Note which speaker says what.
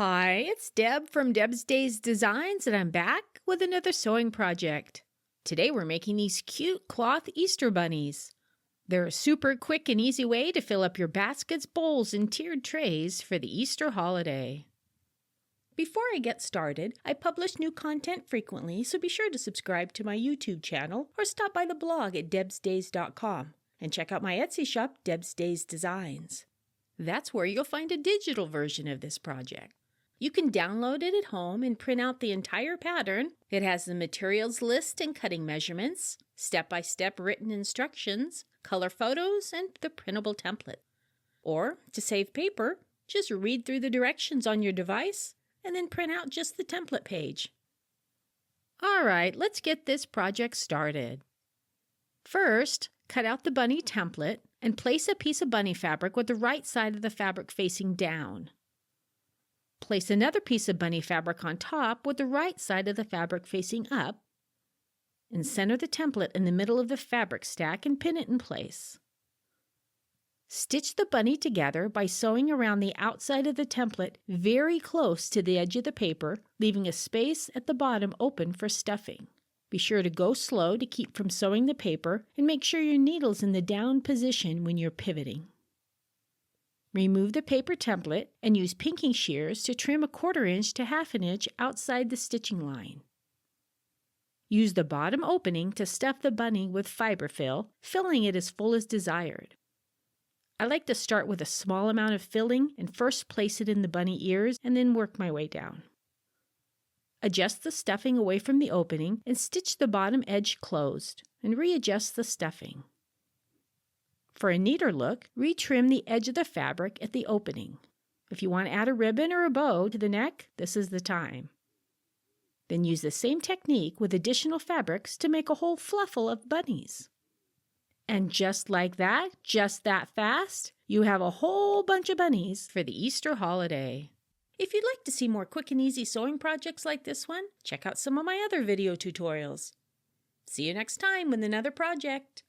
Speaker 1: Hi, it's Deb from Deb's Days Designs, and I'm back with another sewing project. Today we're making these cute cloth Easter bunnies. They're a super quick and easy way to fill up your baskets, bowls, and tiered trays for the Easter holiday. Before I get started, I publish new content frequently, so be sure to subscribe to my YouTube channel or stop by the blog at debsdays.com and check out my Etsy shop, Deb's Days Designs. That's where you'll find a digital version of this project. You can download it at home and print out the entire pattern. It has the materials list and cutting measurements, step-by-step written instructions, color photos, and the printable template. Or, to save paper, just read through the directions on your device and then print out just the template page. All right, let's get this project started. First, cut out the bunny template and place a piece of bunny fabric with the right side of the fabric facing down. Place another piece of bunny fabric on top with the right side of the fabric facing up, and center the template in the middle of the fabric stack and pin it in place. Stitch the bunny together by sewing around the outside of the template very close to the edge of the paper, leaving a space at the bottom open for stuffing. Be sure to go slow to keep from sewing the paper, and make sure your needle's in the down position when you're pivoting. Remove the paper template and use pinking shears to trim 1/4 inch to 1/2 inch outside the stitching line. Use the bottom opening to stuff the bunny with fiber fill, filling it as full as desired. I like to start with a small amount of filling and first place it in the bunny ears and then work my way down. Adjust the stuffing away from the opening and stitch the bottom edge closed, and readjust the stuffing. For a neater look, retrim the edge of the fabric at the opening. If you want to add a ribbon or a bow to the neck, this is the time. Then use the same technique with additional fabrics to make a whole fluffle of bunnies. And just like that, just that fast, you have a whole bunch of bunnies for the Easter holiday. If you'd like to see more quick and easy sewing projects like this one, check out some of my other video tutorials. See you next time with another project.